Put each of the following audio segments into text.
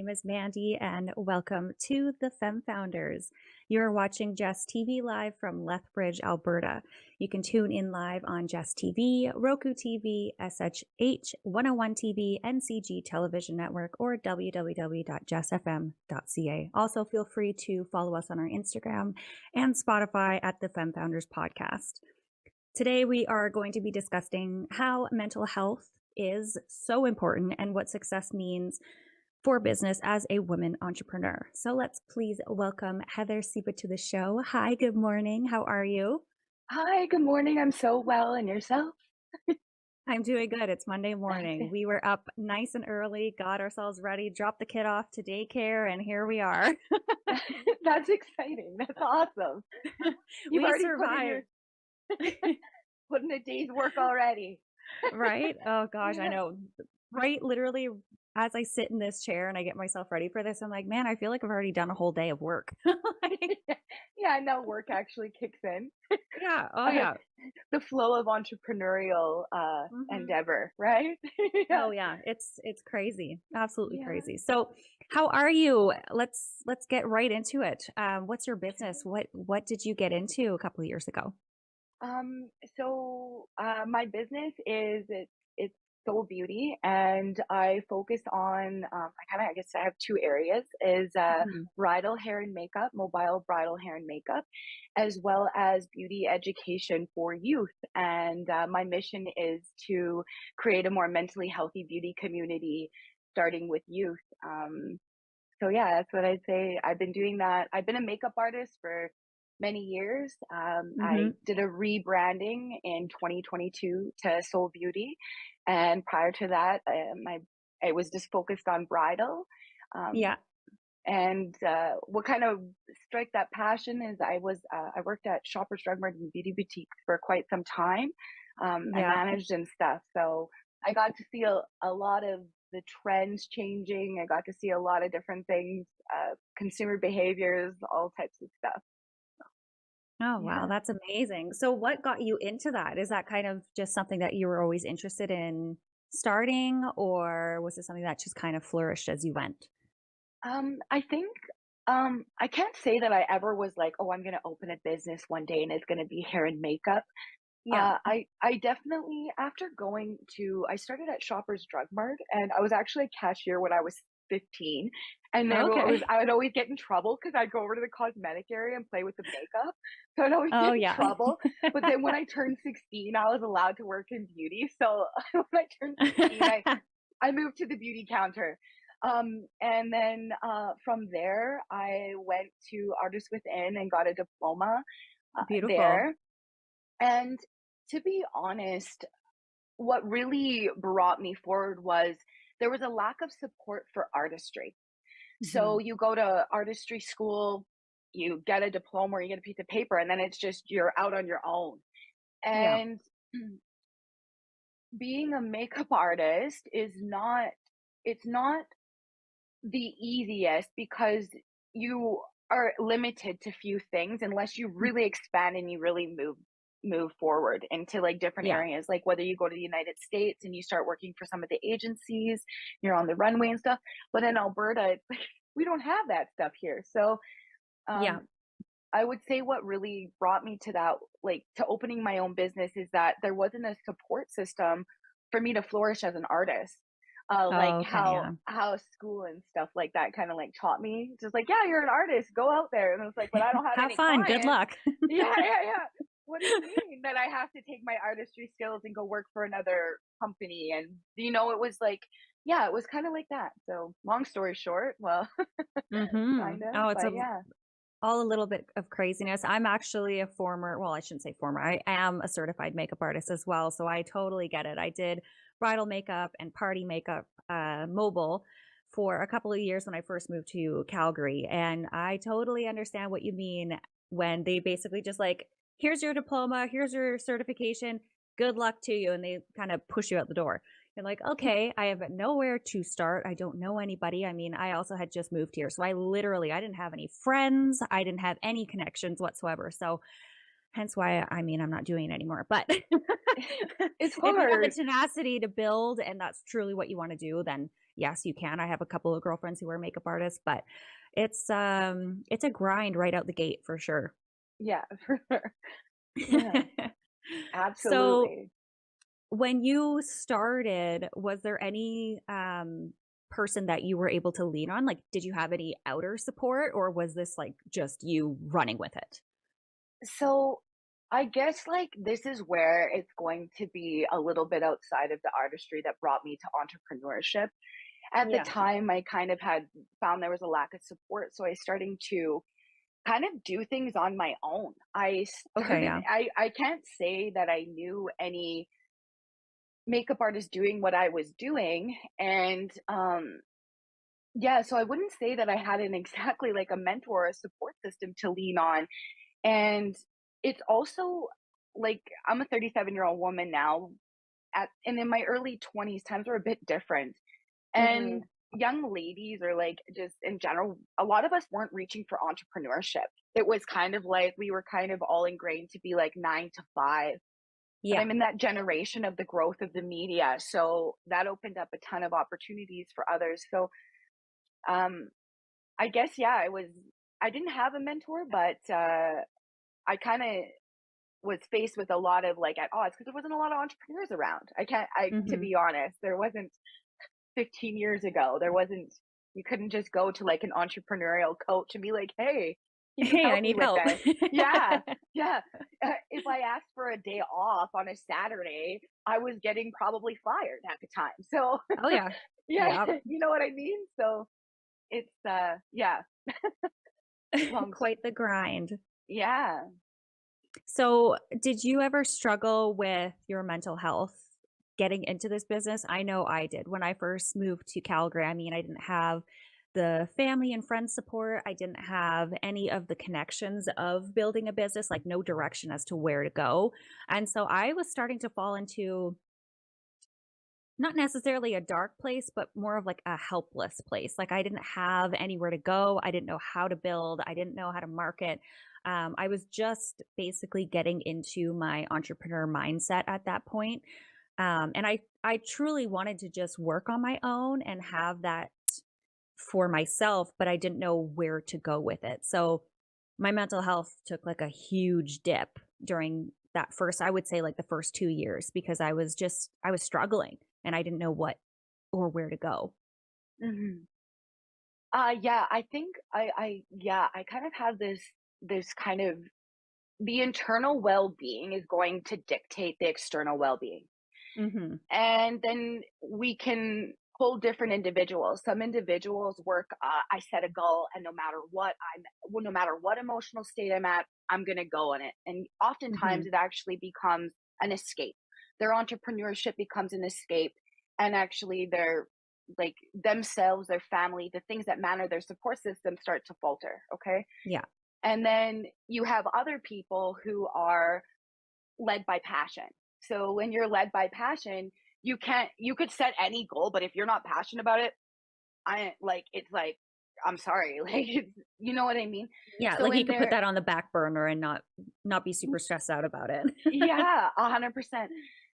name is Mandy, and welcome to the FEM Founders. You're watching Jess TV live from Lethbridge, Alberta. You can tune in live on Jess TV, Roku TV, SHH 101 TV, NCG Television Network, or www.jessfm.ca. Also, feel free to follow us on our Instagram and Spotify at the FEM Founders Podcast. Today, we are going to be discussing how mental health is so important and what success means for business as a woman entrepreneur. So let's please welcome Heather Seaba to the show. Hi, good morning. How are you? Hi, good morning. I'm so well, and yourself? I'm doing good. It's Monday morning. We were up nice and early, got ourselves ready, dropped the kid off to daycare, and here we are. That's exciting. That's awesome. You've We already survived. put in a day's work already. Right? Oh gosh, I Yeah. know. Right? Literally, as I sit in this chair and I get myself ready for this, I'm like, man, I feel like I've already done a whole day of work. Like, Yeah, now work actually kicks in. yeah. Oh Uh, yeah. the flow of entrepreneurial hmm endeavor, right? Yeah. Oh yeah. It's crazy. Absolutely Yeah. crazy. So, how are you? Let's get right into it. What's your business? Okay. What did you get into a couple of years ago? My business is it's Soul Beauty, and I focus on I guess I have two areas is Mhm. bridal hair and makeup, mobile bridal hair and makeup, as well as beauty education for youth. And my mission is to create a more mentally healthy beauty community, starting with youth. So yeah, that's what I'd say. I've been doing that. I've been a makeup artist for many years. I Mhm. did a rebranding in 2022 to Soul Beauty, and prior to that, I was just focused on bridal. Um, Yeah. and what kind of struck that passion is I worked at Shoppers Drug Mart and beauty boutiques for quite some time. I Yeah. managed and stuff, so I got to see a lot of the trends changing. I got to see a lot of different things, consumer behaviors, all types of stuff. Oh, wow, Yeah. that's amazing. So what got you into that? Is that kind of just something that you were always interested in starting, or was it something that just kind of flourished as you went? I think I can't say that I ever was like, oh, I'm gonna open a business one day and it's gonna be hair and makeup. Yeah. I definitely after going to I started at Shoppers Drug Mart, and I was actually a cashier when I was 15, and then Okay. I would always get in trouble because 'cause I'd go over to the cosmetic area and play with the makeup, so I'd always Oh, get in yeah. trouble. But then when I turned 16, I was allowed to work in beauty, so when I turned 16, I moved to the beauty counter. And then from there, I went to Artists Within and got a diploma Beautiful. there. And to be honest, what really brought me forward was there was a lack of support for artistry. So Mhm. you go to artistry school, you get a diploma or you get a piece of paper, and then it's just you're out on your own. Yeah. And being a makeup artist is not it's not the easiest because you are limited to few things unless you Mm. really expand and you really move forward into like different Yeah. areas, like whether you go to the United States and you start working for some of the agencies, you're on the runway and stuff. But in Alberta, it's like we don't have that stuff here. So Yeah. um I would say what really brought me to that, like to opening my own business, is that there wasn't a support system for me to flourish as an artist. Like Oh, okay, yeah. how school and stuff like that kind of like taught me, just like, yeah, you're an artist, go out there. And it's like, but I don't have Have any fun. Good clients. luck. Yeah, yeah, yeah. What do you mean that I have to take my artistry skills and go work for another company? And it was like, yeah, it was kind of like that. So long story short, well, kind of, Oh, it's but yeah. all a little bit of craziness. I'm actually a former, well, I shouldn't say former, I am a certified makeup artist as well. So I totally get it. I did bridal makeup and party makeup mobile for a couple of years when I first moved to Calgary. And I totally understand what you mean when they basically just like, here's your diploma, here's your certification, good luck to you. And they kind of push you out the door. You're like, okay, I have nowhere to start. I don't know anybody. I mean, I also had just moved here. So I didn't have any friends. I didn't have any connections whatsoever. So hence why, I mean, I'm not doing it anymore. But It's if you have the hard. tenacity to build and that's truly what you want to do, then yes, you can. I have a couple of girlfriends who are makeup artists, but it's a grind right out the gate for sure. Yeah, for sure. Yeah, So absolutely. when you started, was there any person that you were able to lean on? Like, did you have any outer support, or was this like just you running with it? So I guess like this is where it's going to be a little bit outside of the artistry that brought me to entrepreneurship. At the Yeah. time, I kind of had found there was a lack of support, so I starting to kind of do things on my own. Okay. Yeah. I can't say that I knew any makeup artist doing what I was doing, and yeah, so I wouldn't say that I had an exactly like a mentor or a support system to lean on. And it's also like I'm a 37-year-old woman now, and in my early 20s, times were a bit different. Hmm. And young ladies, or like just in general, a lot of us weren't reaching for entrepreneurship. It was kind of like we were kind of all ingrained to be like 9 to 5. But Yeah. I'm in that generation of the growth of the media. So that opened up a ton of opportunities for others. So um I guess yeah, I didn't have a mentor, but I kind of was faced with a lot of like at odds because there wasn't a lot of entrepreneurs around. I can't I To Hmm. be honest, there wasn't 15 years ago. There wasn't You couldn't just go to like an entrepreneurial coach and be like, "Hey, can you Hey, I help me need with help. this?" Yeah. Yeah. If I asked for a day off on a Saturday, I was getting probably fired at the time. So, Oh yeah. yeah, Yeah. you know what I mean? So, it's yeah, long Quite the grind. yeah. So, did you ever struggle with your mental health getting into this business? I know I did. When I first moved to Calgary, I mean, I didn't have the family and friend support. I didn't have any of the connections of building a business, like no direction as to where to go. And so I was starting to fall into not necessarily a dark place, but more of like a helpless place. Like I didn't have anywhere to go. I didn't know how to build. I didn't know how to market. I was just basically getting into my entrepreneur mindset at that point. And I truly wanted to just work on my own and have that for myself, but I didn't know where to go with it. So my mental health took like a huge dip during that first, I would say like the first 2 years, because I was struggling and I didn't know what or where to go. Mhm. Yeah, I think I kind of have this kind of the internal well-being is going to dictate the external well-being. Hmm. And then we can pull different individuals. Some individuals work, I set a goal, and no matter what emotional state I'm at, I'm going to go on it. And oftentimes Hmm. it actually becomes an escape. Their entrepreneurship becomes an escape. And actually, their like themselves, their family, the things that matter, their support system start to falter. Okay. Yeah. And then you have other people who are led by passion. So when you're led by passion, you could set any goal, but if you're not passionate about it, I like it's like I'm sorry, like you know what I mean? Yeah. So Like you in could put there that on the back burner and not be super stressed out about it. yeah, 100%.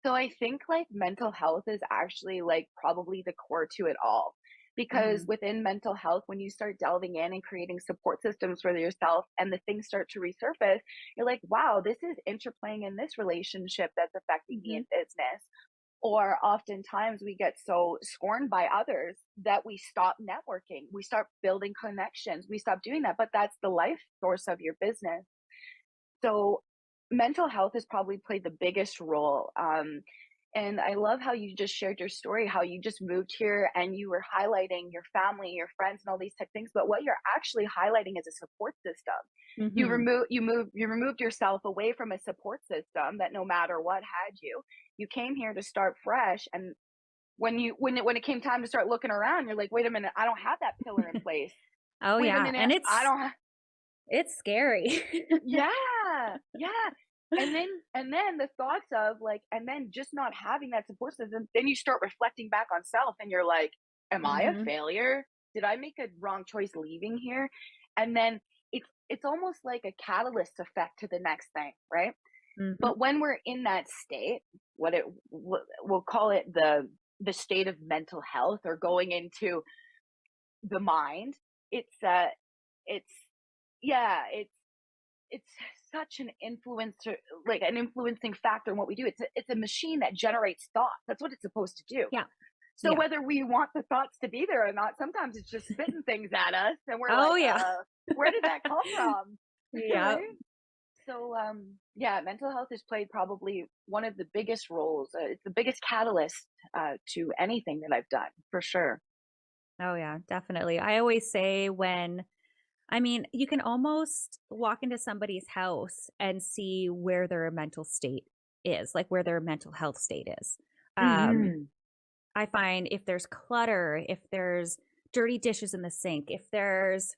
So I think like mental health is actually like probably the core to it all. Because Hmm. within mental health, when you start delving in and creating support systems for yourself and the things start to resurface, you're like, wow, this is interplaying in this relationship that's affecting me Hmm. in business. Or oftentimes we get so scorned by others that we stop networking, we start building connections, we stop doing that. But that's the life source of your business. So mental health has probably played the biggest role. And I love how you just shared your story, how you just moved here and you were highlighting your family, your friends, and all these type things. But what you're actually highlighting is a support system. Hmm. You removed yourself away from a support system that no matter what had you. You came here to start fresh, and when it came time to start looking around, you're like, wait a minute, I don't have that pillar in place. Oh Wait a yeah. minute, And I don't have it's scary. yeah, yeah. And then the thoughts of like, and then just not having that support system, then you start reflecting back on self and you're like, am I a Hmm. failure? Did I make a wrong choice leaving here? And then it's almost like a catalyst effect to the next thing, right? Hmm. But when we're in that state, we'll call it the the state of mental health or going into the mind. It's yeah, it's such an influencer, like an influencing factor in what we do. It's a machine that generates thoughts. That's what it's supposed to do. Yeah. So whether we want the thoughts to be there or not, sometimes it's just spitting things at us, and we're Oh like, yeah. where did that come from? Yeah. Right? So, yeah, mental health has played probably one of the biggest roles. It's the biggest catalyst to anything that I've done, for sure. Oh yeah, definitely. I always say you can almost walk into somebody's house and see where their mental state is, like where their mental health state is. Um, Hmm. I find if there's clutter, if there's dirty dishes in the sink, if there's,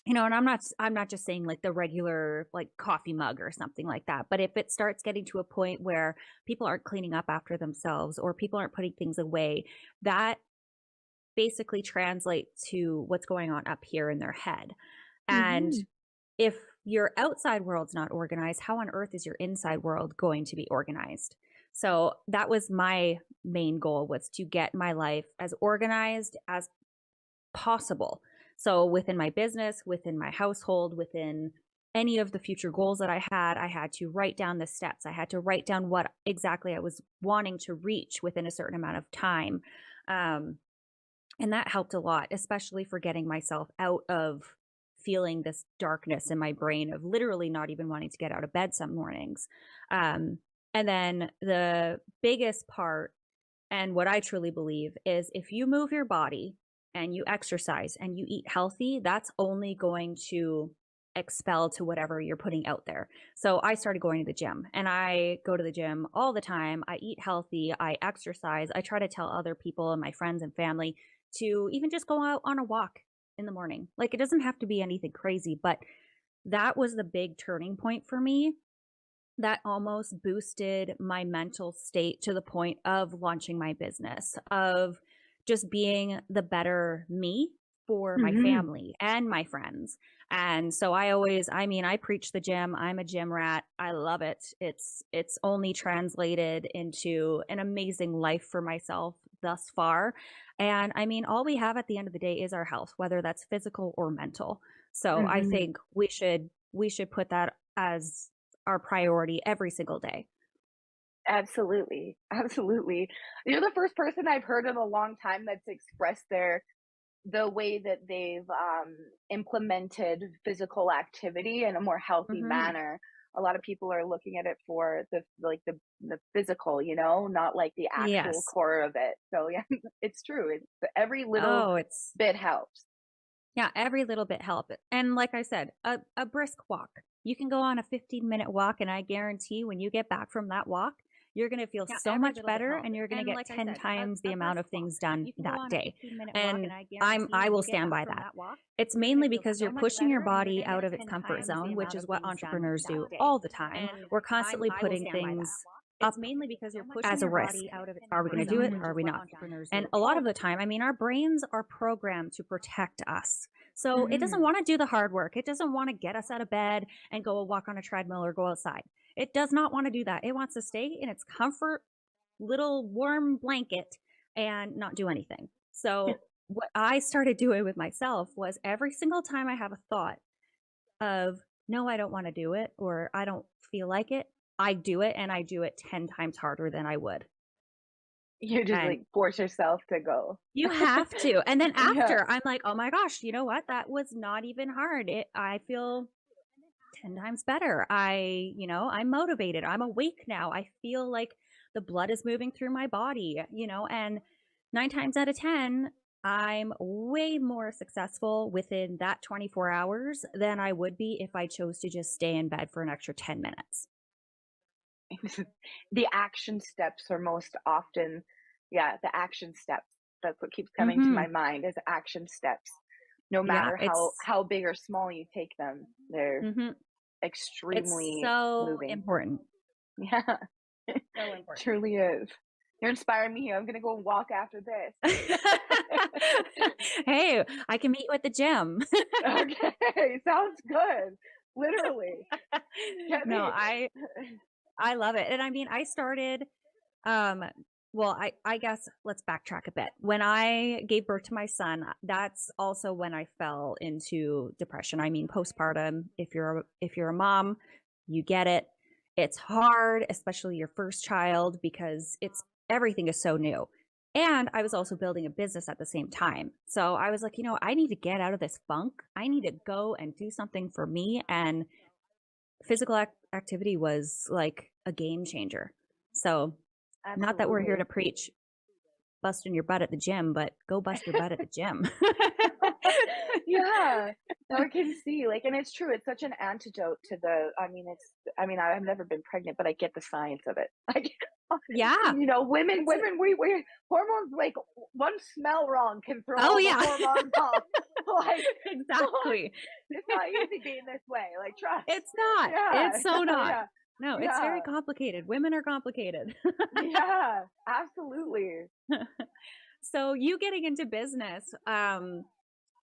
and I'm not just saying like the regular like coffee mug or something like that, but if it starts getting to a point where people aren't cleaning up after themselves or people aren't putting things away, that basically translates to what's going on up here in their head. And Hmm. if your outside world's not organized, how on earth is your inside world going to be organized? So that was my main goal, was to get my life as organized as possible. So within my business, within my household, within any of the future goals that I had to write down the steps. I had to write down what exactly I was wanting to reach within a certain amount of time. Um, and that helped a lot, especially for getting myself out of feeling this darkness in my brain of literally not even wanting to get out of bed some mornings. Um, and then the biggest part, and what I truly believe, is if you move your body and you exercise and you eat healthy, that's only going to expel to whatever you're putting out there. So I started going to the gym, and I go to the gym all the time. I eat healthy, I exercise. I try to tell other people and my friends and family to even just go out on a walk in the morning. Like, it doesn't have to be anything crazy, but that was the big turning point for me. That almost boosted my mental state to the point of launching my business, of just being the better me for my Hmm. family and my friends. And so I preach the gym. I'm a gym rat. I love it. It's only translated into an amazing life for myself thus far. And all we have at the end of the day is our health, whether that's physical or mental. So I Hmm. think we should put that as our priority every single day. Absolutely. Absolutely. You're the first person I've heard in a long time that's expressed the way that they've implemented physical activity in a more healthy Hmm. manner. A lot of people are looking at it for the physical, not like the actual Yes. core of it. So yeah, it's true. It's every little Oh, it's bit helps. yeah, every little bit help. And like I said, a brisk walk. You can go on a 15-minute walk, and I guarantee when you get back from that walk, you're going to feel so much better, and you're going to get 10 times the amount of things done that day. And I will stand by that. It's mainly because you're pushing your body out of its comfort zone, which is what entrepreneurs do all the time. We're constantly putting things up as a risk. Are we going to do it? Hmm. Are we not? And a lot of the time, our brains are programmed to protect us. So it doesn't Hmm. want to do the hard work. It doesn't want to get us out of bed and go walk on a treadmill or go outside. It does not want to do that. It wants to stay in its comfort little warm blanket and not do anything. So what I started doing with myself was every single time I have a thought of, no, I don't want to do it, or I don't feel like it, I do it, and I do it 10 times harder than I would. You just And like force yourself to go. you have to. And then Yeah. after, I'm like, oh my gosh, you know what? That was not even hard. I feel 10 times better. I'm motivated. I'm awake now. I feel like the blood is moving through my body, and 9 times out of 10, I'm way more successful within that 24 hours than I would be if I chose to just stay in bed for an extra 10 minutes. The action steps are most often, yeah, the action steps. That's what keeps coming to Hmm. my mind is action steps. No Yeah, matter how big or small you take them, they're mhm. It's extremely so moving. important. Yeah, So important. truly is. You're inspiring me here. I'm gonna go walk after this. Hey, I can meet you at the gym. Okay, sounds good. Literally, get No, me. I love it. And I started um Well, I guess let's backtrack a bit. When I gave birth to my son, that's also when I fell into depression. I mean, postpartum, if you're a mom, you get it. It's hard, especially your first child, because it's everything is so new. And I was also building a business at the same time. So I was like, I need to get out of this funk. I need to go and do something for me. And physical activity was like a game changer. So not that we're here Absolutely. to preach busting your butt at the gym, but go bust your butt at the gym. Yeah, no, I can see, like, and it's true. It's such an antidote to the. I've never been pregnant, but I get the science of it. Like, Yeah. It's we hormones, like one smell wrong can throw Oh all the yeah. hormones off. Like, Exactly. it's not easy being this way. Like, trust. It's not. Yeah, It's so not. yeah, No, it's very yeah, complicated. Women are complicated. yeah. Absolutely. So you getting into business,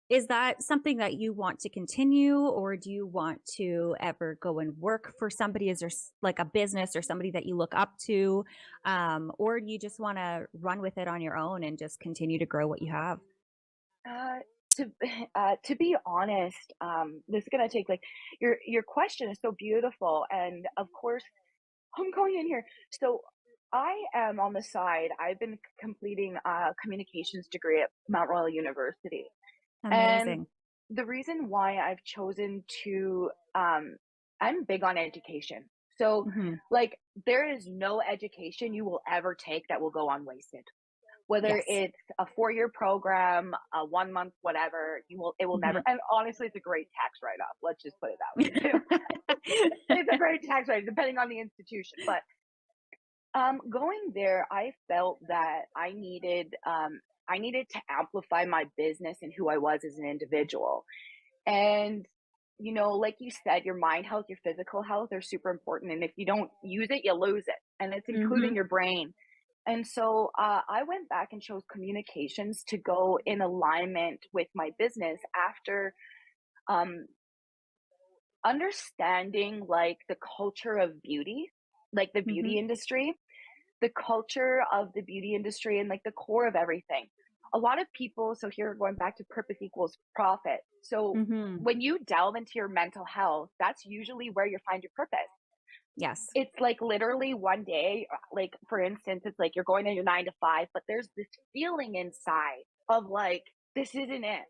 is that something that you want to continue, or do you want to ever go and work for somebody? Is there like a business or somebody that you look up to? Or do you just want to run with it on your own and just continue to grow what you have? Uh, to to be honest, this is gonna take like your question is so beautiful, and of course, I'm going in here. So I am on the side. I've been completing a communications degree at Mount Royal University, and Amazing. the reason why I've chosen to, I'm big on education. So, Hmm. like, there is no education you will ever take that will go unwasted, whether Yes. it's a 4-year program, a 1 month, whatever, it will never. Hmm. And honestly, it's a great tax write off. Let's just put it that way too. It's a great tax write, depending on the institution. But going there, I felt that I needed to amplify my business and who I was as an individual. And like you said, your mind health, your physical health are super important. And if you don't use it, you lose it. And it's including Hmm. your brain. And so I went back and chose communications to go in alignment with my business after um, understanding like the culture of beauty, like the Hmm. beauty industry, the culture of the beauty industry, and like the core of everything. A lot of people, so here going back to purpose equals profit. So Hmm. when you delve into your mental health, that's usually where you find your purpose. Yes. It's like literally one day, like for instance, it's like you're going to your 9 to 5, but there's this feeling inside of like, this isn't it.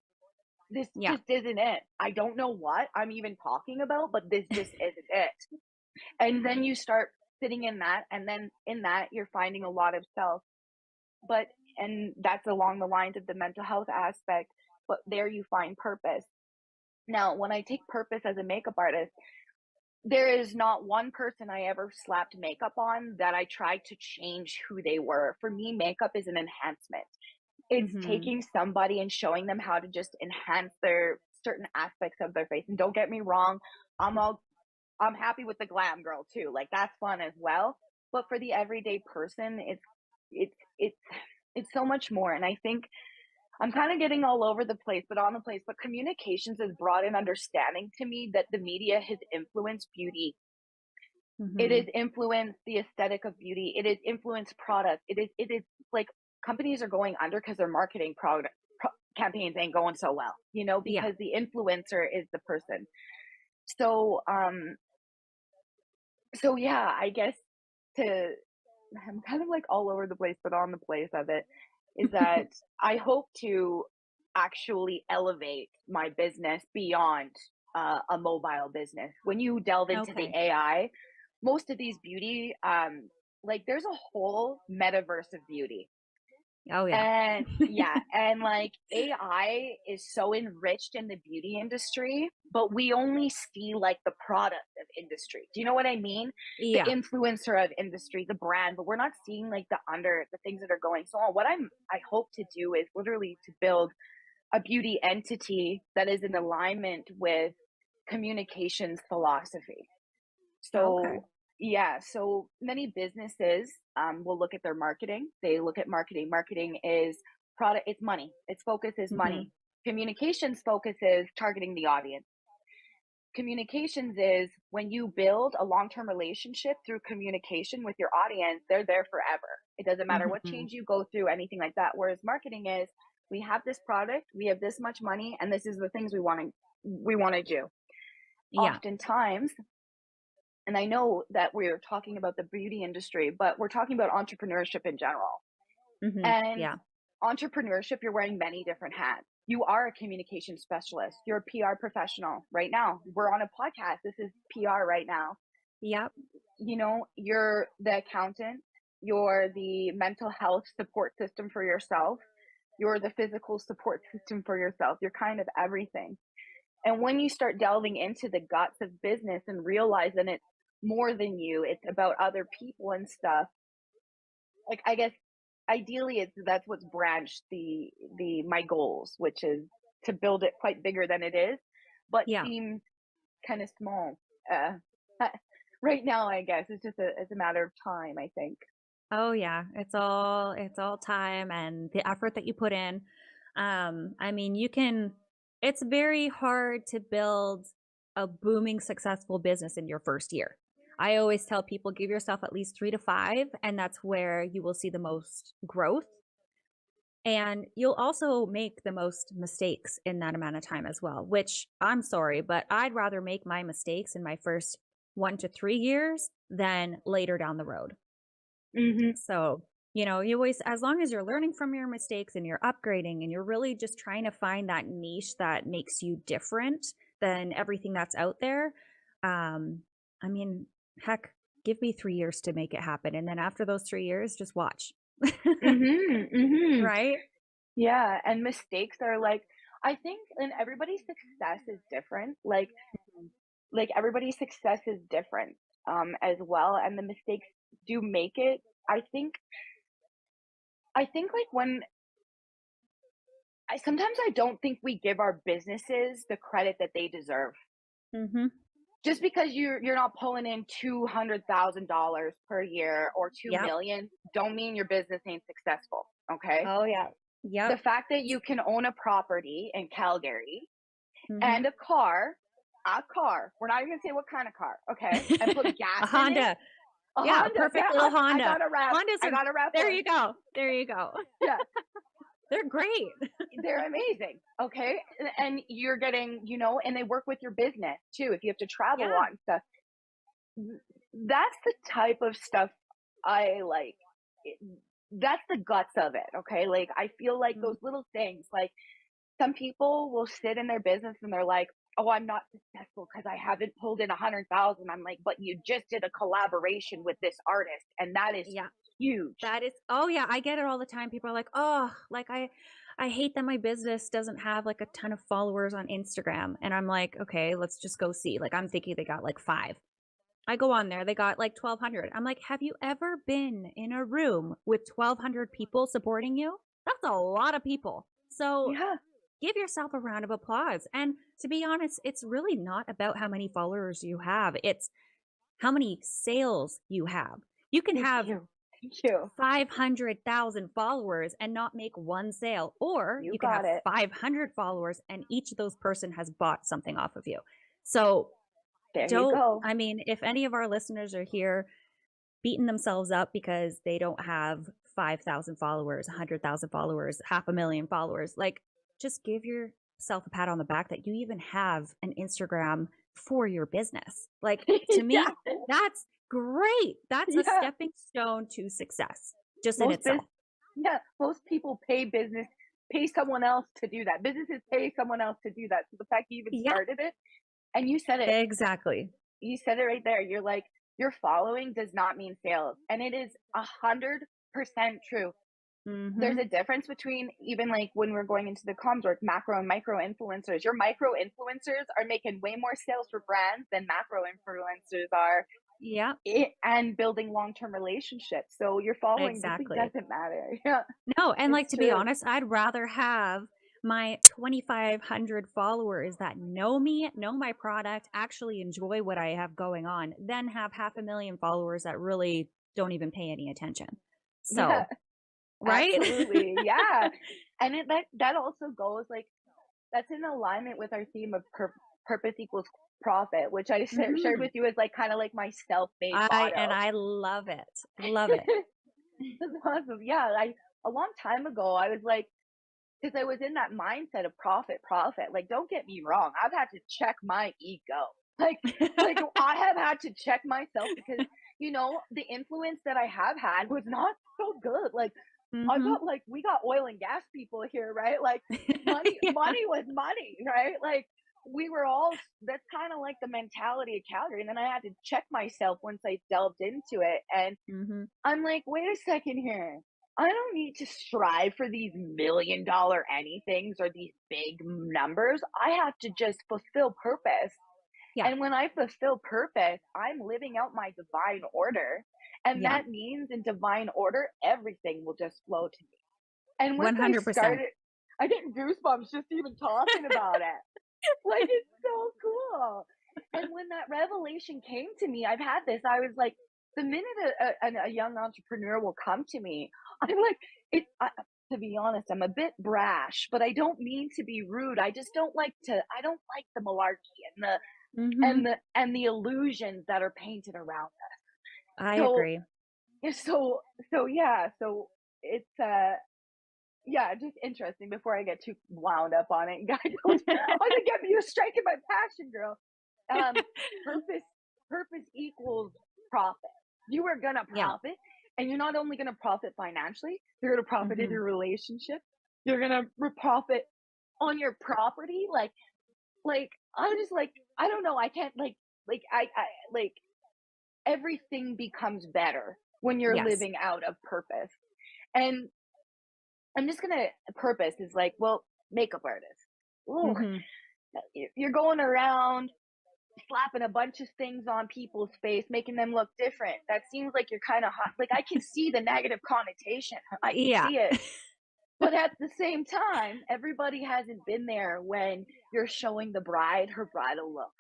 This Yeah. just isn't it. I don't know what I'm even talking about, but this just isn't it. And then you start sitting in that, and then in that, you're finding a lot of self. But, and that's along the lines of the mental health aspect, but there you find purpose. Now, when I take purpose as a makeup artist, there is not one person I ever slapped makeup on that I tried to change who they were. For me, makeup is an enhancement. It's Hmm. taking somebody and showing them how to just enhance their certain aspects of their face. And don't get me wrong, I'm all I'm happy with the glam girl too. Like that's fun as well. But for the everyday person, it's it's it's so much more. And I think I'm kind of getting all over the place, but on the place. But communications has brought an understanding to me that the media has influenced beauty. It has Hmm. influenced the aesthetic of beauty. It has influenced product. It is like companies are going under because their marketing campaigns ain't going so well, Yeah. because the influencer is the person. So yeah, I guess to I'm kind of like all over the place, but on the place of it is that I hope to actually elevate my business beyond a mobile business. When you delve into the Okay. AI, most of these beauty, like there's a whole metaverse of beauty. Oh yeah. And yeah, and like AI is so enriched in the beauty industry, but we only see like the product of industry. Do you know what I mean? The Yeah. influencer of industry, the brand, but we're not seeing like the things that are going. So what I hope to do is literally to build a beauty entity that is in alignment with communications philosophy. Okay. So yeah, so many businesses will look at their marketing. They look at marketing. Marketing is product. It's money. Its focus is Hmm. money. Communications focus is targeting the audience. communications is when you build a long-term relationship through communication with your audience, they're there forever. It doesn't matter what Hmm. change you go through, anything like that. Whereas marketing is, we have this product, we have this much money, and this is the things we want to do. Yeah. Oftentimes, and I know that we're talking about the beauty industry, but we're talking about entrepreneurship in general. Hmm. And Yeah. entrepreneurship, you're wearing many different hats. You are a communication specialist. You're a PR professional right now. We're on a podcast. This is PR right now. Yep. You're the accountant. You're the mental health support system for yourself. You're the physical support system for yourself. You're kind of everything. And when you start delving into the guts of business and realizing it's more than you, it's about other people and stuff. Like, I guess ideally that's what's branched the my goals, which is to build it quite bigger than it is, but Yeah. seems kind of small. Uh, right now, I guess it's a matter of time, I think. Oh yeah, it's all time and the effort that you put in. I mean, it's very hard to build a booming successful business in your first year. I always tell people give yourself at least 3 to 5 and that's where you will see the most growth and you'll also make the most mistakes in that amount of time as well, which I'm sorry, but I'd rather make my mistakes in my first 1 to 3 years than later down the road. Hmm. So, you always, as long as you're learning from your mistakes and you're upgrading and you're really just trying to find that niche that makes you different than everything that's out there. I mean, heck, give me 3 years to make it happen. And then after those 3 years, just watch. Hmm. Hmm. Right? Yeah, and mistakes are like, I think, and everybody's success is different. Like everybody's success is different, as well, and the mistakes do make it. I think like when sometimes I don't think we give our businesses the credit that they deserve. Mm-hmm. Just because you're not pulling in $200,000 per year or two Yep. million, don't mean your business ain't successful. Okay. Oh, yeah. The Yep. fact that you can own a property in Calgary Mm-hmm. and a car, we're not even gonna say what kind of car, okay, and put gas A in it. Honda. A Yeah, a Honda. perfect Yeah, little I Honda. got a wrap. Hondas I are, got a wrap there one. you go. There you go. Yeah, They're great. they're amazing. Okay, and you're getting, and they work with your business too. If you have to travel a Yeah. lot and stuff, that's the type of stuff I like. It- That's the guts of it. Okay, like I feel like Mhm. those little things, like some people will sit in their business and they're like, "Oh, I'm not successful because I haven't pulled in 100,000." I'm like, "But you just did a collaboration with this artist, and that is Yeah. huge." That is, oh yeah, I get it all the time. People are like, oh, like I hate that my business doesn't have like a ton of followers on Instagram. And I'm like, okay, let's just go see. Like I'm thinking they got like 5. I go on there, they got like 1,200. I'm like, have you ever been in a room with 1,200 people supporting you? That's a lot of people. So Yeah, give yourself a round of applause. And to be honest, it's really not about how many followers you have. It's how many sales you have. You can thank have you, thank you. 500,000 followers and not make one sale, or You you can have got it. 500 followers and each of those person has bought something off of you. So There you don't, go. I mean, if any of our listeners are here beating themselves up because they don't have 5,000 followers, 100,000 followers, 500,000 followers, like just give yourself a pat on the back that you even have an Instagram for your business. Like to Yeah, me, that's great. That's a yeah. stepping stone to success just in Most itself. yeah, most people pay someone else to do that. Businesses pay someone else to do that. So the fact you even Yeah, started it, and you said it, exactly. you said it right there. You're like, your following does not mean sales, and it is 100% true. There's Hmm. a difference between, even like when we're going into the comms, or macro and micro influencers. Your micro influencers are making way more sales for brands than macro influencers are, Yeah, and building long-term relationships. So your following really exactly. doesn't matter. Yeah, No, and like it's to be true. honest, I'd rather have my 2,500 followers that know me, know my product, actually enjoy what I have going on, than have 500,000 followers that really don't even pay any attention. Yeah, So, right? absolutely. Yeah. And that also goes like, that's in alignment with our theme of purpose equals profit, which I shared Mhm. with you as like kind of like my self-made motto. I love it. Love it. That's awesome. Yeah, I a long time ago I was like, because I was in that mindset of profit, profit. Like, don't get me wrong, I've had to check my ego. Like, like I have had to check myself because the influence that I have had was not so good. Like, I Mhm. got like we got oil and gas people here, right? Like, money, Yeah. money was money, right? Like, we were all. That's kind of like the mentality of Calgary. And then I had to check myself once I delved into it, and Mhm. I'm like, wait a second here. I don't need to strive for these $1 million anythings or these big numbers. I have to just fulfill purpose. Yeah. And when I fulfill purpose, I'm living out my divine order. And Yeah. that means in divine order, everything will just flow to me. And once I 100%. started, I get goosebumps just even talking about it. Like, it's so cool. And when that revelation came to me, I've had this, I was like, the minute a young entrepreneur will come to me, I'm like, to be honest, I'm a bit brash, but I don't mean to be rude. I don't like the malarkey and Mhm. the illusions that are painted around us. I So, agree. so, so it's, yeah, just interesting before I get too wound up on it. God, don't I get me, you're striking my passion, girl. Um, purpose purpose equals profit. You are gonna Yeah. profit, and you're not only gonna profit financially, you're gonna profit in Mhm. your relationship. You're gonna profit on your property. Like I'm just like I don't know. I can't I like everything becomes better when you're Yes. living out of purpose. And I'm just gonna purpose is like, well, makeup artist. Ooh, Mhm. you're going around slapping a bunch of things on people's face, making them look different. That seems like you're kind of hot. Like, I can see the negative connotation. I can Yeah. see it. But at the same time, everybody hasn't been there when you're showing the bride her bridal look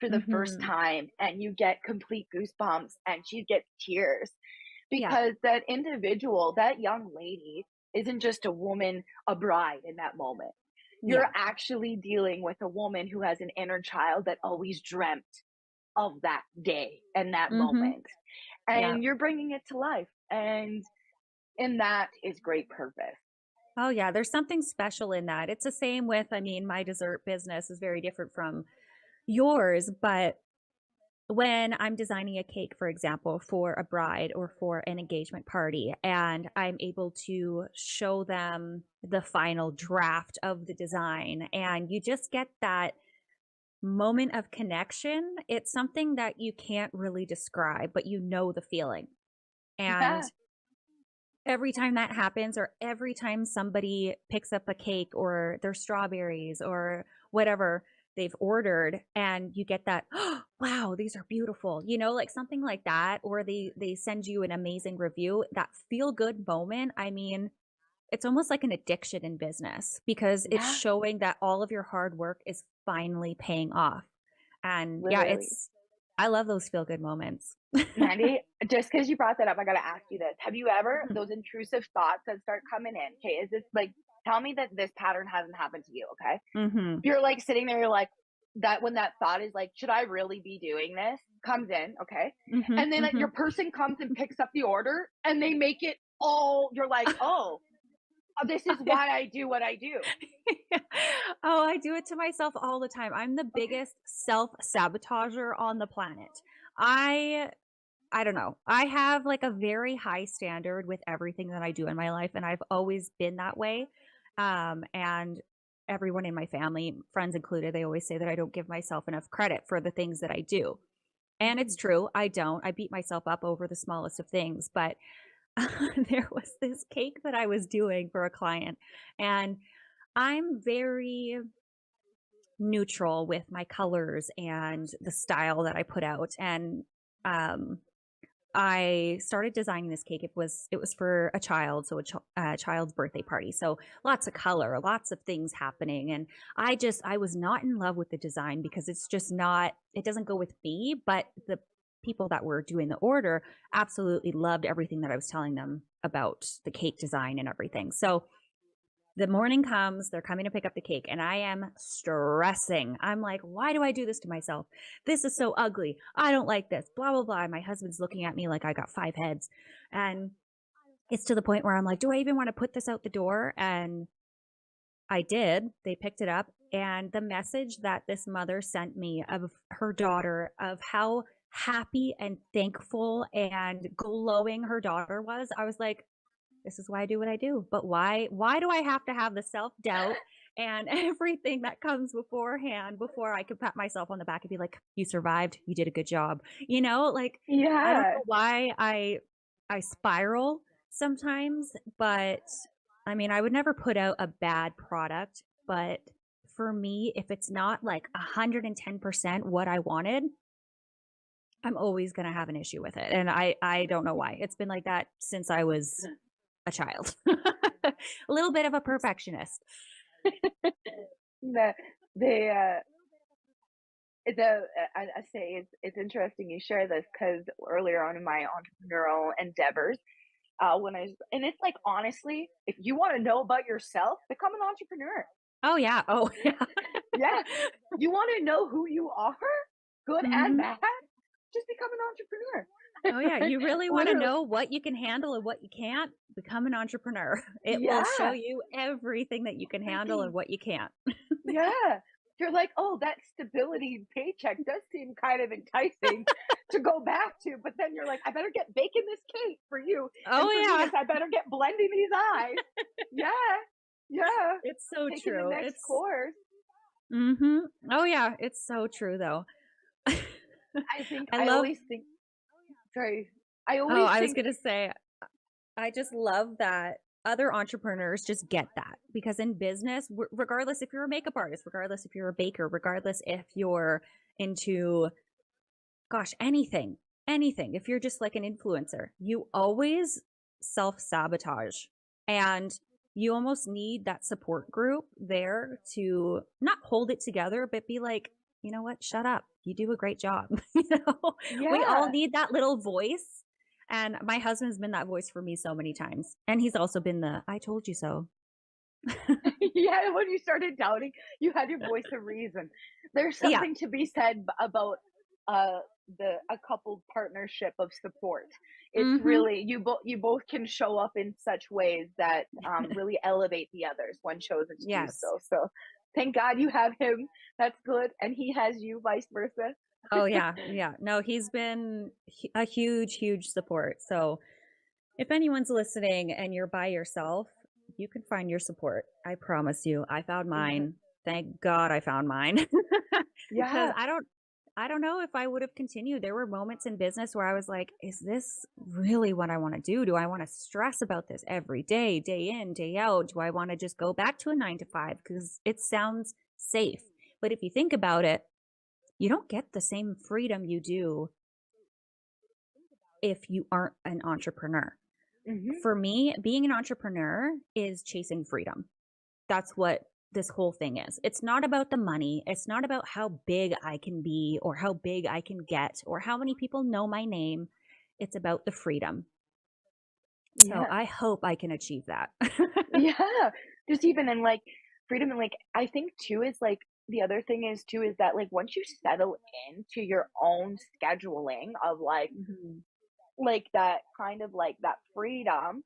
for the first Mhm. time and you get complete goosebumps and she gets tears Yeah. because that individual, that young lady, isn't just a woman, a bride in that moment. You're Yeah. actually dealing with a woman who has an inner child that always dreamt of that day and that Mhm. moment. Yeah. And you're bringing it to life. And that is great purpose. Oh, yeah, there's something special in that. It's the same with, I mean, my dessert business is very different from yours, but when I'm designing a cake, for example, for a bride or for an engagement party, and I'm able to show them the final draft of the design, and you just get that moment of connection, it's something that you can't really describe, but you know the feeling. And Yeah. every time that happens, or every time somebody picks up a cake or their strawberries or whatever they've ordered, and you get that, oh, wow, these are beautiful, like something like that, or they send you an amazing review, that feel good moment. I mean, it's almost like an addiction in business because it's Yeah. showing that all of your hard work is finally paying off. And yeah, Literally. I love those feel good moments. Mandy, just because you brought that up, I got to ask you this. Have you ever, those intrusive thoughts that start coming in? Okay. Is this like, tell me that this pattern hasn't happened to you. Okay. Hmm. You're like sitting there, you're like, that when that thought is like, should I really be doing this? Comes in, okay. Hmm. And then Hmm. your person comes and picks up the order and they make it all, you're like, oh, this is why I do what I do. Oh, I do it to myself all the time. I'm the Okay. biggest self-sabotager on the planet. I I don't know. I have like a very high standard with everything that I do in my life, and I've always been that way. And everyone in my family, friends included, they always say that I don't give myself enough credit for the things that I do. And it's Mhm. true, I don't. I beat myself up over the smallest of things, but there was this cake that I was doing for a client, and I'm very neutral with my colors and the style that I put out. And um, I started designing this cake. It was for a child, so a child's birthday party. So lots of color, lots of things happening, and I was not in love with the design because it's just not. It doesn't go with me. But the people that were doing the order absolutely loved everything that I was telling them about the cake design and everything. So The morning comes, they're coming to pick up the cake, and I am stressing. I'm like, why do I do this to myself? This is so ugly. I don't like this, blah, blah, blah. My husband's looking at me like I got 5 heads. And it's to the point where I'm like, do I even want to put this out the door? And I did. They picked it up. And the message that this mother sent me of her daughter, of how happy and thankful and glowing her daughter was, I was like, this is why I do what I do. But why do I have to have the self-doubt and everything that comes beforehand before I could pat myself on the back and be like, you survived, you did a good job. Like I don't Yeah. know why I spiral sometimes, but I mean, I would never put out a bad product, but for me, if it's not like 110% what I wanted, I'm always going to have an issue with it. And I don't know why. It's been like that since I was a child. A little bit of a perfectionist. The they the I say it's interesting you share this because earlier on in my entrepreneurial endeavors, when and it's like honestly, if you want to know about yourself, become an entrepreneur. Oh yeah. Oh yeah. Yeah, you want to know who you are, good and Hmm. bad, just become an entrepreneur. Oh yeah. You really want to Literally, know what you can handle and what you can't? Become an entrepreneur. It will show yeah, you everything that you can handle and everything. what you can't. Yeah. You're like, oh, that stability paycheck does seem kind of enticing to go back to. But then you're like, I better get baking this cake for you. Oh And for me, yeah. it's I better get blending these eyes. Yeah. Yeah. It's so Taking the true. next It's course. mm-hmm. Oh yeah. It's so true though. I I love always think, sorry, I oh, always I was think, gonna say I just love that other entrepreneurs just get that because in business, regardless if you're a makeup artist, regardless if you're a baker, regardless if you're into, gosh, anything, if you're just like an influencer, you always self sabotage and you almost need that support group there to not hold it together, but be like, you know what, shut up. You do a great job. We all yeah. need that little voice and my husband's been that voice for me so many times. And he's also been the I told you so. Yeah. When you started doubting, you had your voice of reason. There's Yeah. something to be said about uh a couple partnership of support. It's Mhm. really you both can show up in such ways that really elevate the others when chosen to do Yes. so. So thank God you have him. That's good, and he has you, vice versa. Oh yeah. Yeah. No, he's been a huge support. So, if anyone's listening and you're by yourself, you can find your support. I promise you. I found Yeah, mine. Thank God I found mine. Because yeah, I don't know if I would have continued. There were moments in business where I was like, is this really what I want to do? Do I want to stress about this every day, day in, day out? Do I want to just go back to a 9 to 5 because it sounds safe? But if you think about it, you don't get the same freedom you do if you aren't an entrepreneur. hmm, For me, being an entrepreneur is chasing freedom. That's what this whole thing is. It's not about the money. It's not about how big I can be or how big I can get or how many people know my name. It's about the freedom. So yeah, I hope I can achieve that. yeah. Just even in like freedom and like I think too is like the other thing is too is that like once you settle into your own scheduling of Mhm. like that kind of like that freedom,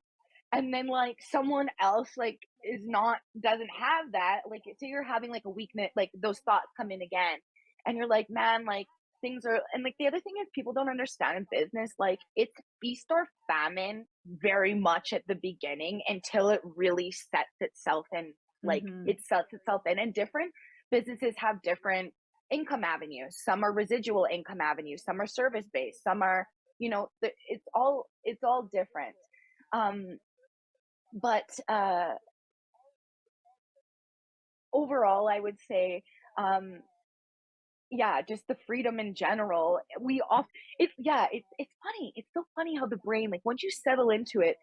and then like someone else like is not doesn't have that, like say you're having like a weakness, like those thoughts come in again and you're like, man, like things are, and like the other thing is people don't understand in business, like it's feast or famine very much at the beginning until it really sets itself in, like Mhm. it sets itself in, and different businesses have different income avenues. Some are residual income avenues, some are service based, some are, it's all different. um but overall I would say, um yeah, just the freedom in general, we off it's yeah, it's funny, it's so funny how the brain, like once you settle into it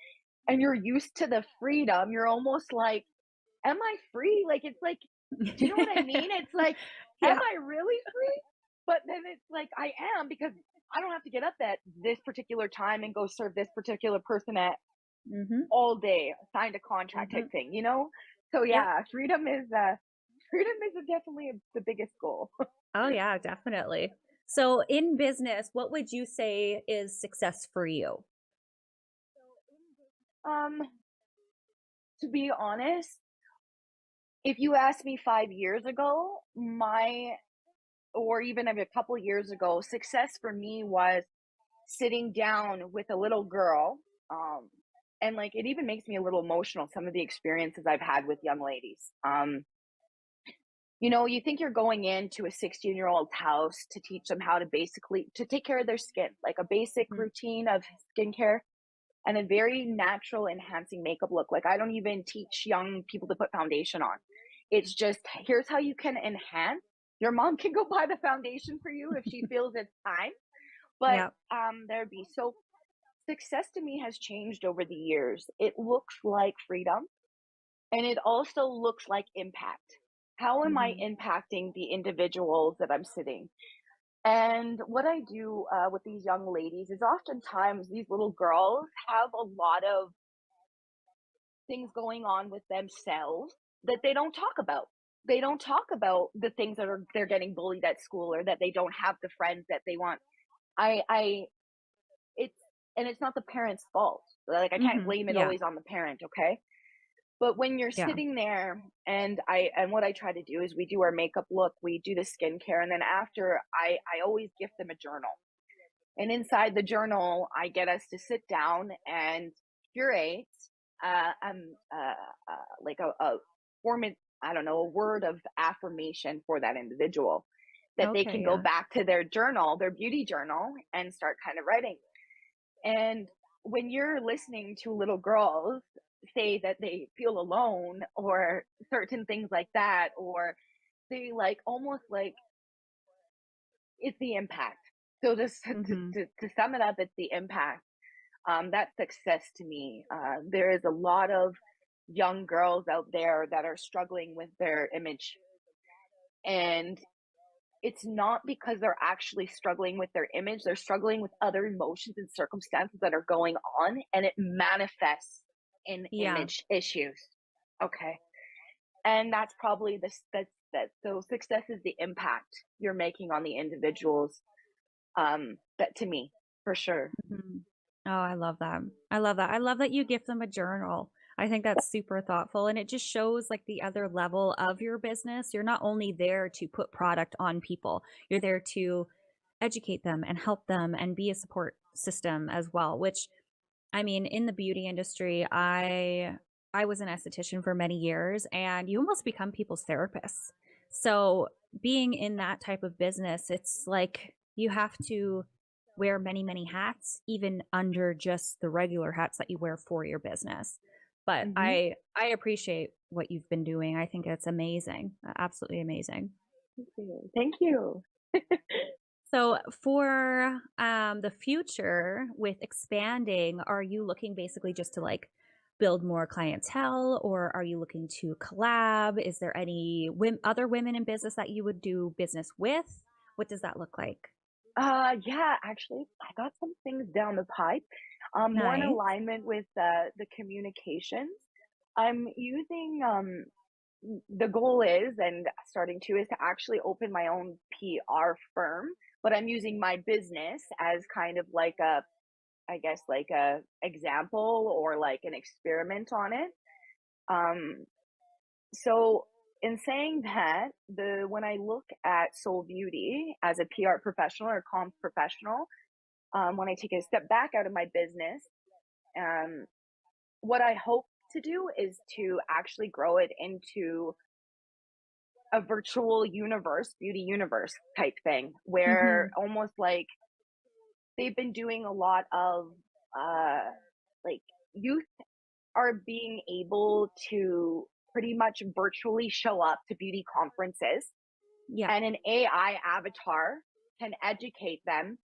and you're used to the freedom, you're almost like, am I free? Like it's like, do you know what I mean? It's like, am Yeah. I really free? But then it's like I am, because I don't have to get up at this particular time and go serve this particular person at Mhm. all day, signed a contract type Mhm. thing, you know? So Yep. yeah, freedom is definitely the biggest goal. Oh, yeah, definitely. So in business, what would you say is success for you? Um, to be honest, if you asked me 5 years ago, or even a couple years ago, success for me was sitting down with a little girl. Um, and like it even makes me a little emotional, some of the experiences I've had with young ladies. You think you're going into a 16-year-old's house to teach them how to basically to take care of their skin, like a basic Mhm. routine of skincare and a very natural enhancing makeup look. Like I don't even teach young people to put foundation on. It's just here's how you can enhance. Your mom can go buy the foundation for you if she feels it's time. But Yep. there'd be so success to me has changed over the years. It looks like freedom and it also looks like impact. How am I Mhm. impacting the individuals that I'm sitting? And what I do with these young ladies is oftentimes these little girls have a lot of things going on with themselves that they don't talk about. They don't talk about the things that are they're getting bullied at school or that they don't have the friends that they want. I it's and it's not the parent's fault. Like I can't Mhm. blame it Yeah. always on the parent, okay? But when you're Yeah. sitting there and what I try to do is we do our makeup look, we do the skincare, and then after I always gift them a journal. And inside the journal, I get us to sit down and curate like a form I don't know, a word of affirmation for that individual that they Okay, can go yeah. back to their journal, their beauty journal, and start kind of writing. And when you're listening to little girls say that they feel alone or certain things like that, or they like almost like it's the impact. So just Mhm. to sum it up, it's the impact. That's success to me. There is a lot of young girls out there that are struggling with their image. And it's not because they're actually struggling with their image, they're struggling with other emotions and circumstances that are going on, and it manifests in Yeah. image issues. Okay. And that's probably so success is the impact you're making on the individuals. That to me, for sure. Mhm. Oh, I love that. I love that. I love that you give them a journal. I think that's super thoughtful and it just shows like the other level of your business. You're not only there to put product on people, you're there to educate them and help them and be a support system as well, which I mean, in the beauty industry, I was an esthetician for many years and you almost become people's therapists. So, being in that type of business, it's like you have to wear many, many hats even under just the regular hats that you wear for your business. But Hmm. I appreciate what you've been doing. I think it's amazing. Absolutely amazing. Thank you. Thank you. So for the future with expanding, are you looking basically just to like build more clientele or are you looking to collab? Is there any other women in business that you would do business with? What does that look like? Yeah, actually, I got some things down the pipe. More in Nice. alignment with the communications. I'm using the goal is and starting to is to actually open my own PR firm, but I'm using my business as kind of like a I guess like a example or like an experiment on it. Um, so in saying that, the when I look at Soul Beauty as a PR professional or comms professional, when I take a step back out of my business, um, what I hope to do is to actually grow it into a virtual universe, beauty universe type thing, where Hmm. almost like they've been doing a lot of uh, like youth are being able to pretty much virtually show up to beauty conferences Yeah. and an AI avatar can educate them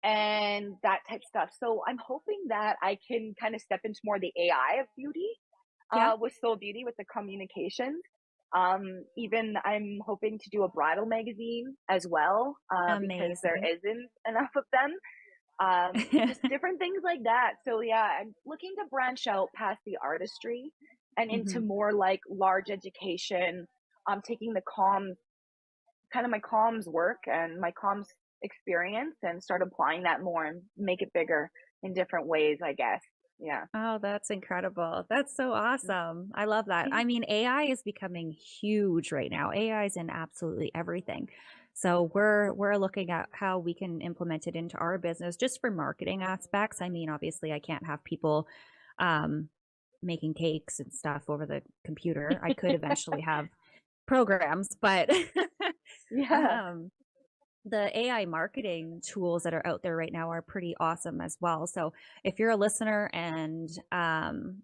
and that type of stuff. So I'm hoping that I can kind of step into more the AI of beauty Yeah. with Soul Beauty with the communications. Even I'm hoping to do a bridal magazine as well because there Amazing. isn't enough of them. Just different things like that. So yeah, I'm looking to branch out past the artistry and into Hmm. more like large education. Taking the comms, kind of my comms work and my comms experience, and start applying that more and make it bigger in different ways, I guess. Yeah. Oh, that's incredible. That's so awesome. I love that. Yeah. I mean, AI is becoming huge right now. AI is in absolutely everything. So we're looking at how we can implement it into our business just for marketing aspects. I mean, obviously I can't have people um making cakes and stuff over the computer. I could eventually have programs, but Yeah. um the AI marketing tools that are out there right now are pretty awesome as well. So if you're a listener and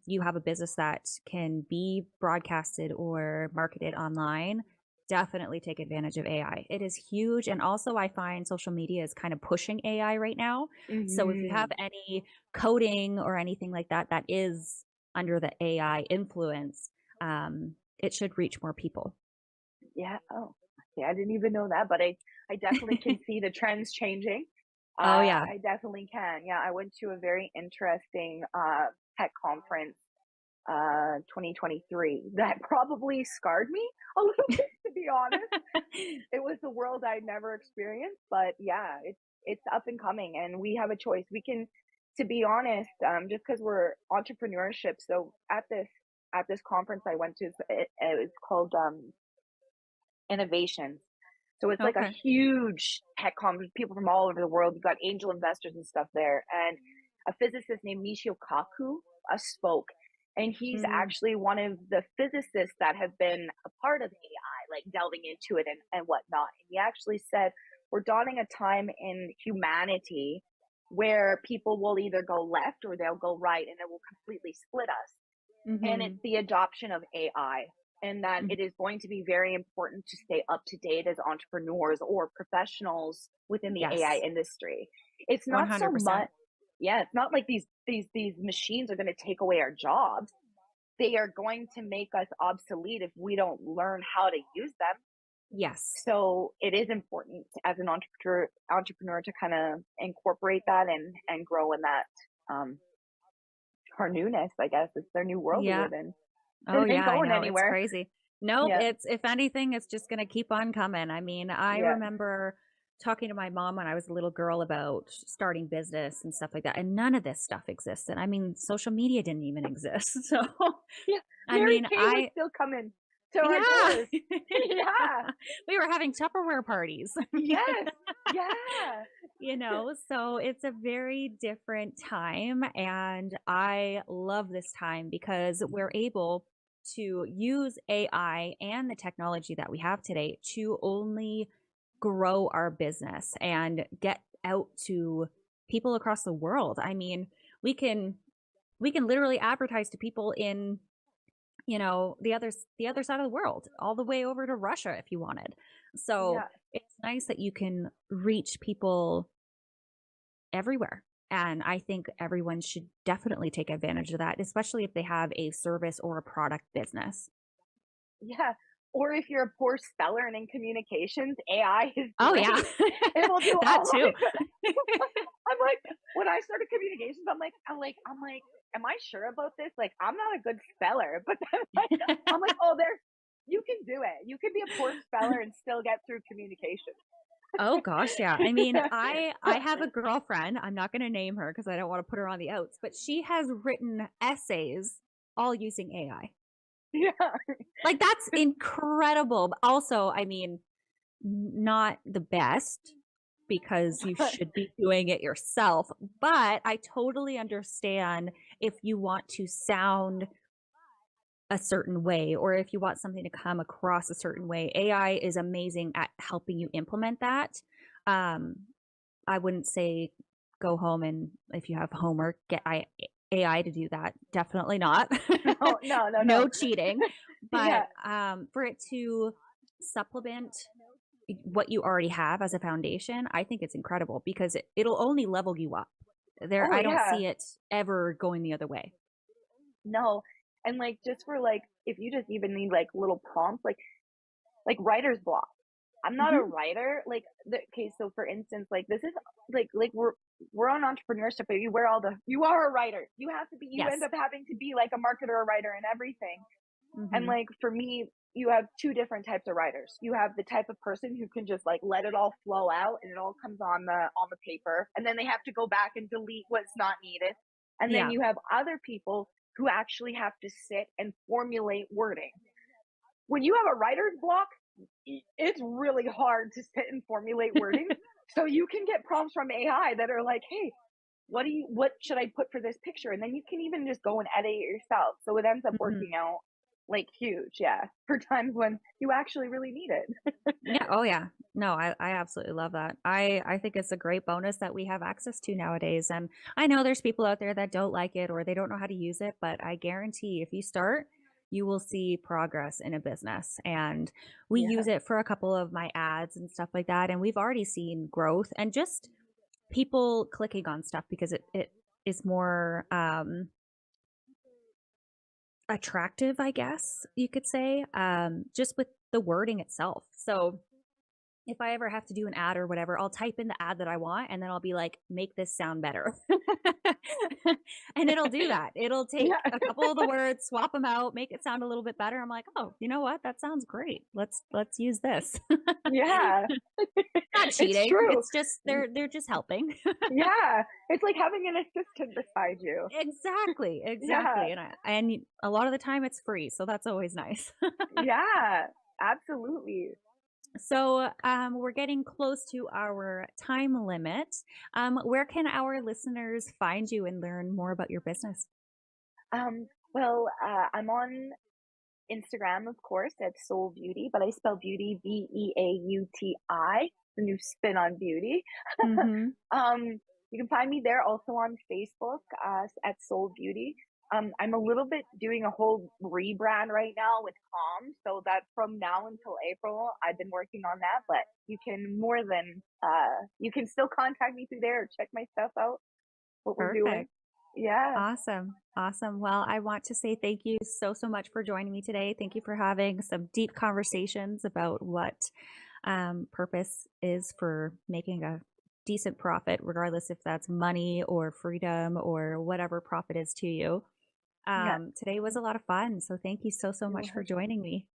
you have a business that can be broadcasted or marketed online, definitely take advantage of AI. It is huge. And also, I find social media is kind of pushing AI right now. So if you have Hmm. any coding or anything like that that is under the AI influence, it should reach more people. Yeah. Oh, yeah. I didn't even know that, but I definitely can see the trends changing. Oh, yeah. I definitely can. Yeah. I went to a very interesting tech conference 2023 that probably scarred me a little bit, to be honest. It was the world I'd never experienced, but yeah, it's up and coming, and we have a choice. We can, to be honest, just because we're entrepreneurship. So at this conference I went to, it was called Innovations. So it's like a Okay. huge tech conference, people from all over the world. You've got angel investors and stuff there, and a physicist named Michio Kaku spoke, and he's Mm, actually one of the physicists that have been a part of AI, like delving into it and whatnot. And he actually said, we're dawning a time in humanity where people will either go left or they'll go right, and it will completely split us. And it's mhm, the adoption of AI, and that mhm. it is going to be very important to stay up to date as entrepreneurs or professionals within the AI Yes, industry. It's not so 100%. much, yeah, it's not like these machines are going to take away our jobs. They are going to make us obsolete if we don't learn how to use them. Yes. So it is important as an entrepreneur to kind of incorporate that and grow in that, um our newness, I guess. It's their new world we Yeah. live in. Oh, It yeah, ain't I going know, it's anywhere. crazy. Nope, Yeah. it's if anything, it's just gonna keep on coming. I mean, I Yeah. remember talking to my mom when I was a little girl about starting business and stuff like that, and none of this stuff existed. I mean, social media didn't even exist. So, Yeah. I Mary mean, Kay was I still coming to our yeah. doors. Yeah. We were having Tupperware parties. Yes. Yeah. So it's a very different time. And I love this time because we're able to use AI and the technology that we have today to only grow our business and get out to people across the world. I mean, we can we can literally advertise to people in the other side of the world, all the way over to Russia if you wanted. So Yeah. it's nice that you can reach people everywhere. And I think everyone should definitely take advantage of that, especially if they have a service or a product business. Yeah. Or if you're a poor speller and in communications, AI is Oh, yeah. great. It will do That all of too. it. I'm like, when I started communications, I'm like, am I sure about this? Like, I'm not a good speller, but then like, I'm like, oh, you can do it. You can be a poor speller and still get through communication. Oh gosh, yeah. I mean, I have a girlfriend. I'm not going to name her because I don't want to put her on the outs, but she has written essays all using AI. Yeah. Like that's incredible. But also, I mean, not the best because you should be doing it yourself, but I totally understand if you want to sound a certain way or if you want something to come across a certain way. AI is amazing at helping you implement that. Um, I wouldn't say go home and if you have homework, get AI to do that. Definitely not. No, no, no, no. No cheating. But Yeah. for it to supplement what you already have as a foundation, I think it's incredible because it'll only level you up. There, Oh, I don't yeah. see it ever going the other way. No. And like, just for like, if you just even need like little prompts, like writer's block. I'm not a Hmm. writer. Like, okay, so for instance, like this is like we're on entrepreneurship, but you are a writer. You have to be. You end Yes. up having to be like a marketer, a writer, and everything. And Hmm. like for me, you have two different types of writers. You have the type of person who can just like let it all flow out and it all comes on the paper, and then they have to go back and delete what's not needed. And then Yeah. you have other people who actually have to sit and formulate wording. When you have a writer's block, it's really hard to sit and formulate wording. So you can get prompts from AI that are like, "Hey, what should I put for this picture?" And then you can even just go and edit it yourself. So it ends up Hmm. working out like huge, yeah, for times when you actually really need it. Yeah. Oh, yeah. No, I absolutely love that. I think it's a great bonus that we have access to nowadays. And I know there's people out there that don't like it or they don't know how to use it, but I guarantee if you start, you will see progress in a business. And we use Yeah. it for a couple of my ads and stuff like that. And we've already seen growth and just people clicking on stuff because it is more attractive, I guess you could say, just with the wording itself. So if I ever have to do an ad or whatever, I'll type in the ad that I want and then I'll be like, make this sound better. And it'll do that. It'll take Yeah. a couple of the words, swap them out, make it sound a little bit better. I'm like, oh, you know what? That sounds great. Let's use this. Yeah. Not It's cheating. true. It's just they're just helping. Yeah. It's like having an assistant beside you. Exactly. Yeah. Exactly. And a lot of the time it's free, so that's always nice. Yeah. Absolutely. So we're getting close to our time limit. Where can our listeners find you and learn more about your business? I'm on Instagram, of course, at Soul Beauty, but I spell beauty Beauti, the new spin on beauty. Mm-hmm. um, you can find me there, also on Facebook at Soul Beauty. I'm a little bit doing a whole rebrand right now with Calm, so that from now until April, I've been working on that. But you can still contact me through there or check my stuff out, what we're doing. Perfect. Yeah, Awesome. Awesome. Well, I want to say thank you so much for joining me today. Thank you for having some deep conversations about what purpose is for making a decent profit, regardless if that's money or freedom or whatever profit is to you. yeah. Today was a lot of fun. So thank you so much for joining me.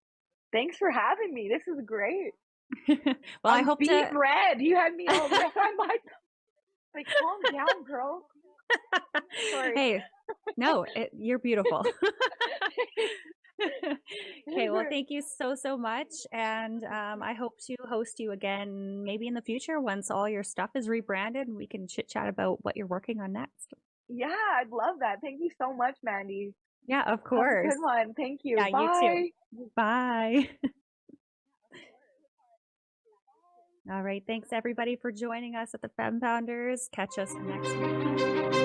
Thanks for having me. This is great. Well, I I'm hope being to. red. You had me all red. I'm like, calm down, girl. Sorry. Hey, no, you're beautiful. Okay, well, thank you so much. And I hope to host you again maybe in the future once all your stuff is rebranded and we can chit chat about what you're working on next. Yeah, I'd love that. Thank you so much, Mandy. Yeah, of Have a course. good one. Thank you. Yeah, you too. Bye. Bye. All right. Thanks everybody for joining us at the FEM Founders. Catch us next week.